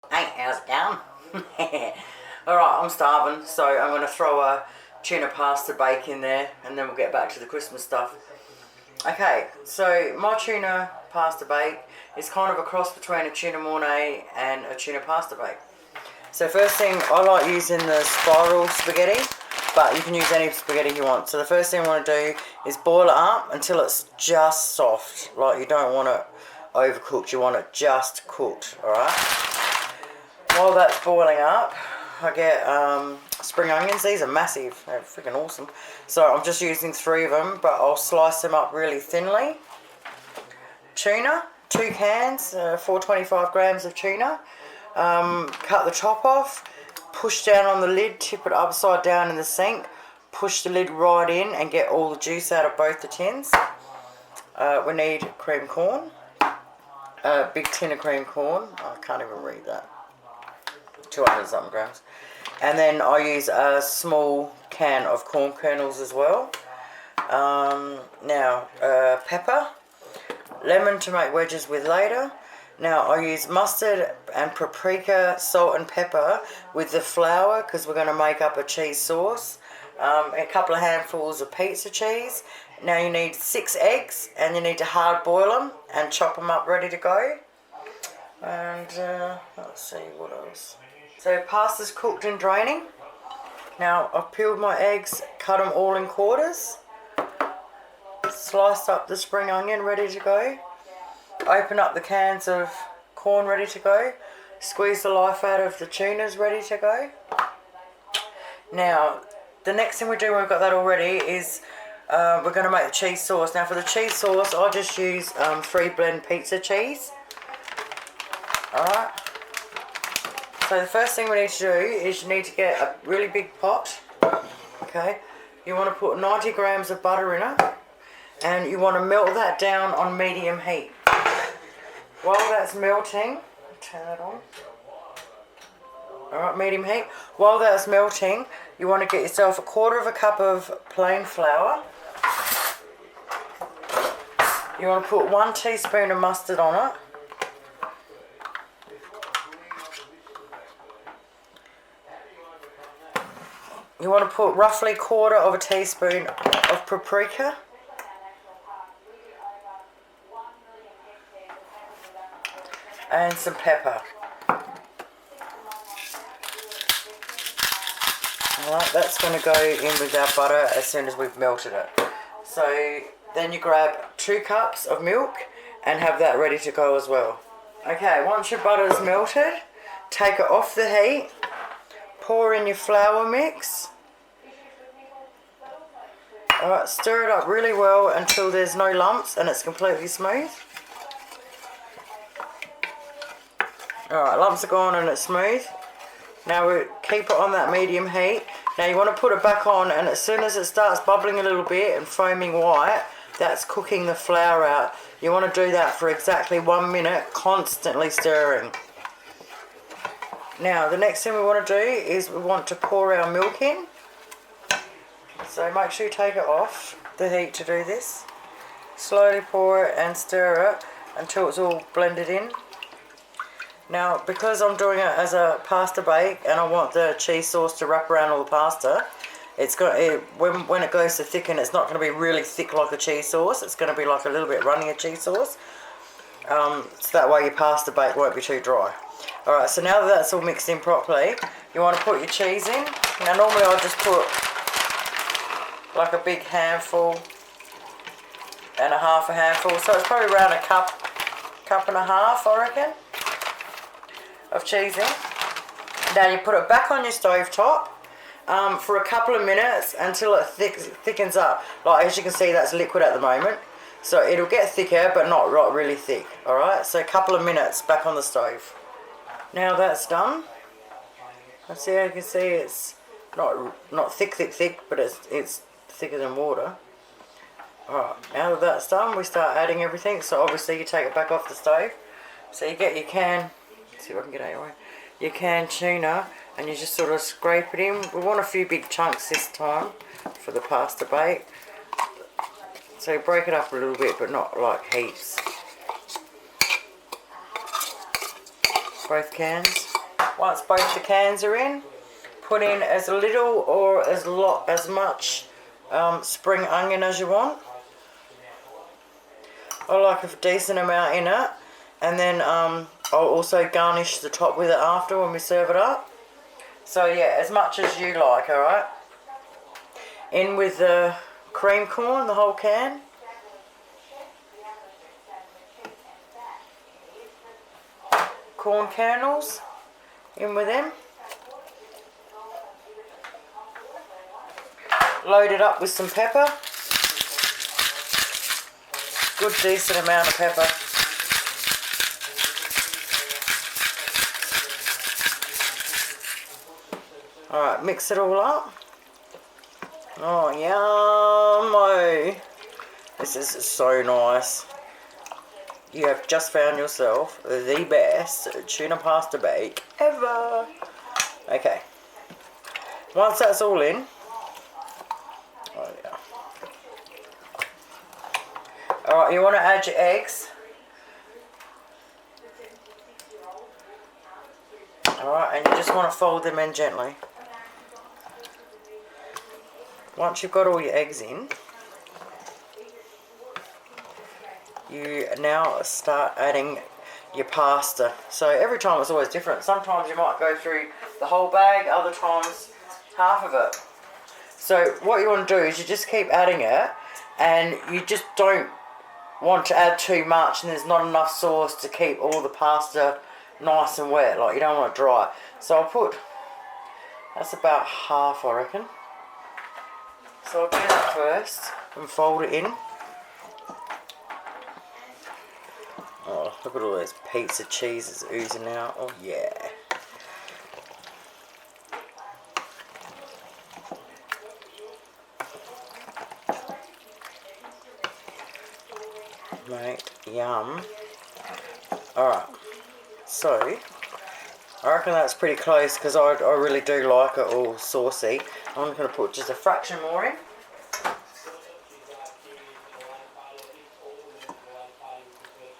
Hey, how's it going? Alright, I'm starving, so I'm going to throw a tuna pasta bake in there and then we'll get back to the Christmas stuff. Okay, so my tuna pasta bake is kind of a cross between a tuna mornay and a tuna pasta bake. So first thing, I like using the spiral spaghetti, but you can use any spaghetti you want. So the first thing I want to do is boil it up until it's just soft. Like, you don't want it overcooked, you want it just cooked, alright? While that's boiling up, I get spring onions. These are massive, they're freaking awesome. So I'm just using 3 of them, but I'll slice them up really thinly. Tuna, 2 cans, 425 grams of tuna. Cut the top off, push down on the lid, tip it upside down in the sink, push the lid right in and get all the juice out of both the tins. We need cream corn, a big tin of cream corn. I can't even read that. 200 something grams. And then I use a small can of corn kernels as well. Pepper, lemon to make wedges with later. Now I use mustard and paprika, salt and pepper with the flour because we're going to make up a cheese sauce. A couple of handfuls of pizza cheese. Now you need 6 eggs and you need to hard boil them and chop them up ready to go. And let's see what else. So pasta's cooked and draining. Now I've peeled my eggs, cut them all in quarters. Sliced up the spring onion ready to go. Open up the cans of corn ready to go. Squeeze the life out of the tunas ready to go. Now the next thing we do when we've got that all ready is we're going to make the cheese sauce. Now for the cheese sauce I just use 3 blend pizza cheese. Alright. So the first thing we need to do is you need to get a really big pot. Okay. You want to put 90 grams of butter in it. And you want to melt that down on medium heat. While that's melting, turn it on. Alright, medium heat. While that's melting, you want to get yourself 1/4 cup of plain flour. You want to put 1 teaspoon of mustard on it. You want to put roughly 1/4 teaspoon of paprika. And some pepper. Alright, that's going to go in with our butter as soon as we've melted it. So then you grab 2 cups of milk and have that ready to go as well. Okay, once your butter's melted, take it off the heat, pour in your flour mix. Alright, stir it up really well until there's no lumps and it's completely smooth. Alright, lumps are gone and it's smooth. Now we keep it on that medium heat. Now you want to put it back on, and as soon as it starts bubbling a little bit and foaming white, that's cooking the flour out. You want to do that for exactly 1 minute, constantly stirring. Now the next thing we want to do is we want to pour our milk in. So make sure you take it off the heat to do this. Slowly pour it and stir it until it's all blended in. Now, because I'm doing it as a pasta bake and I want the cheese sauce to wrap around all the pasta, when it goes to thicken, it's not going to be really thick like a cheese sauce. It's going to be like a little bit runnier cheese sauce. So that way your pasta bake won't be too dry. Alright, so now that that's all mixed in properly, you want to put your cheese in. Now normally I just put like a big handful and a half a handful. So it's probably around a cup and a half, I reckon, of cheese in. Now you put it back on your stove top for a couple of minutes until it thickens up. Like, as you can see, that's liquid at the moment, so it'll get thicker but not really thick. Alright, so a couple of minutes back on the stove. Now that's done. And see how you can see it's not thick, but it's thicker than water. Alright, now that that's done, we start adding everything. So obviously you take it back off the stove. So you get your can. See if I can get out of your way. Your canned tuna, and you just sort of scrape it in. We want a few big chunks this time for the pasta bake. So you break it up a little bit, but not like heaps. Both cans. Once both the cans are in, put in as little or as much spring onion as you want. I like a decent amount in it, and then I'll also garnish the top with it after when we serve it up. So yeah, as much as you like, alright. In with the cream corn, the whole can. Corn kernels, in with them. Load it up with some pepper. Good decent amount of pepper. Alright, mix it all up. Oh, yummo. This is so nice. You have just found yourself the best tuna pasta bake ever. Okay. Once that's all in. Oh, yeah. Alright, you want to add your eggs. Alright, and you just want to fold them in gently. Once you've got all your eggs in, you now start adding your pasta. So every time it's always different. Sometimes you might go through the whole bag, other times half of it. So what you want to do is you just keep adding it, and you just don't want to add too much and there's not enough sauce to keep all the pasta nice and wet. Like, you don't want it dry. So I'll put, that's about half, I reckon. So I'll do that first and fold it in. Oh, look at all those pieces of cheeses oozing out. Oh yeah. Mate, yum. Alright, so I reckon that's pretty close because I really do like it all saucy. I'm going to put just a fraction more in.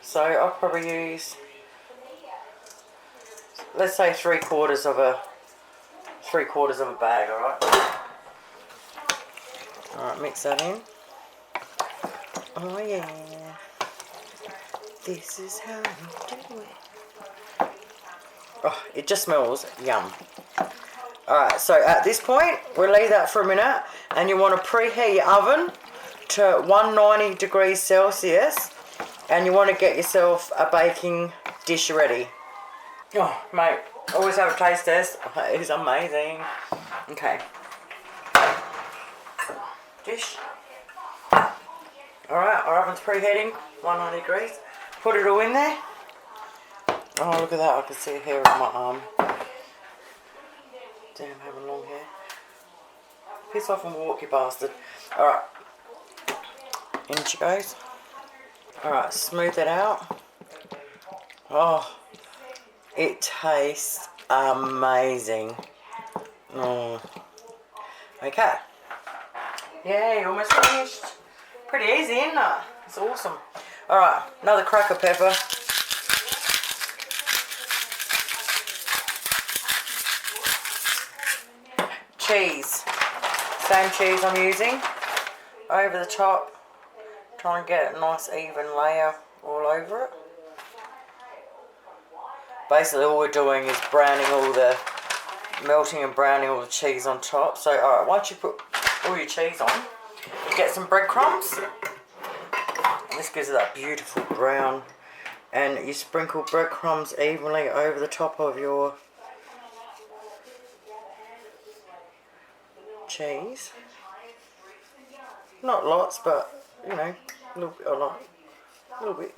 So I'll probably use, let's say 3/4 of a bag, alright? Alright, mix that in. Oh yeah. This is how you do it. Oh, it just smells yum. Alright, so at this point, we'll leave that for a minute, and you want to preheat your oven to 190 degrees Celsius, and you want to get yourself a baking dish ready. Oh, mate, always have a taste test. Oh, it is amazing. Okay. Dish. Alright, our oven's preheating, 190 degrees. Put it all in there. Oh, look at that, I can see a hair on my arm. Damn, having long hair. Piss off and walk, you bastard. Alright. In she goes. Alright, smooth it out. Oh, it tastes amazing. Oh. Okay. Yay, almost finished. Pretty easy, isn't it? It's awesome. Alright, another crack of pepper. Cheese. Same cheese I'm using. Over the top. Try and get a nice even layer all over it. Basically all we're doing is melting and browning all the cheese on top. So alright, once you put all your cheese on, you get some breadcrumbs. This gives it that beautiful brown. And you sprinkle breadcrumbs evenly over the top of your cheese. Not lots, but you know, a little bit, a lot, a little bit.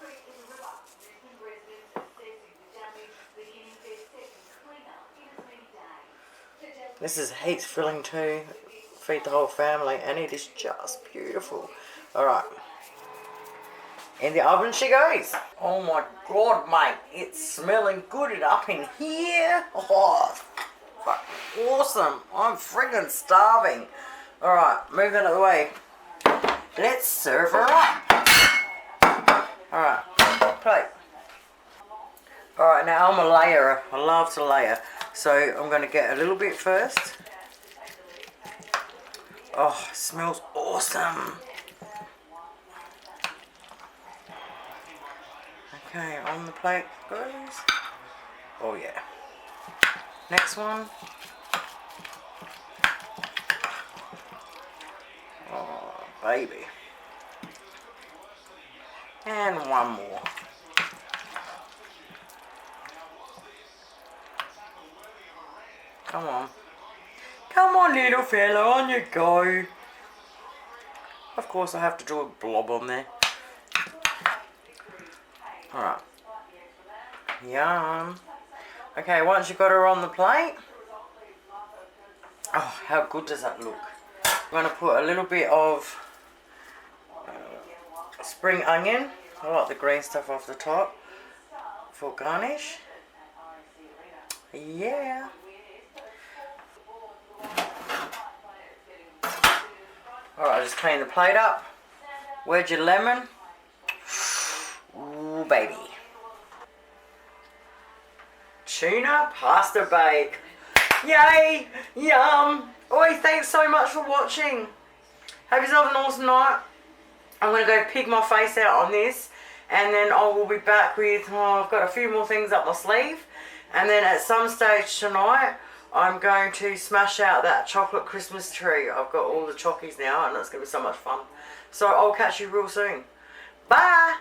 This is heaps filling too. Feed the whole family, and it is just beautiful. Alright. In the oven she goes. Oh my god, mate. It's smelling good up in here. Oh, fucking awesome. I'm friggin' starving. Alright, move that out of the way. Let's serve her up. Alright, plate. Alright, now I'm a layerer. I love to layer. So I'm going to get a little bit first. Oh, it smells awesome. Okay, on the plate goes. Oh yeah. Next one. Oh, baby. And one more. Come on. Come on, little fella, on you go. Of course, I have to draw a blob on there. Alright. Yum. Okay, once you've got her on the plate. Oh, how good does that look? I'm going to put a little bit of spring onion. I like the green stuff off the top for garnish. Yeah. Alright, just clean the plate up. Wedge your lemon. Ooh, baby. Tuna pasta bake. Yay! Yum! Oi, thanks so much for watching. Have yourself an awesome night. I'm going to go pig my face out on this. And then I will be back with, I've got a few more things up my sleeve. And then at some stage tonight, I'm going to smash out that chocolate Christmas tree. I've got all the chockies now and it's going to be so much fun. So I'll catch you real soon. Bye!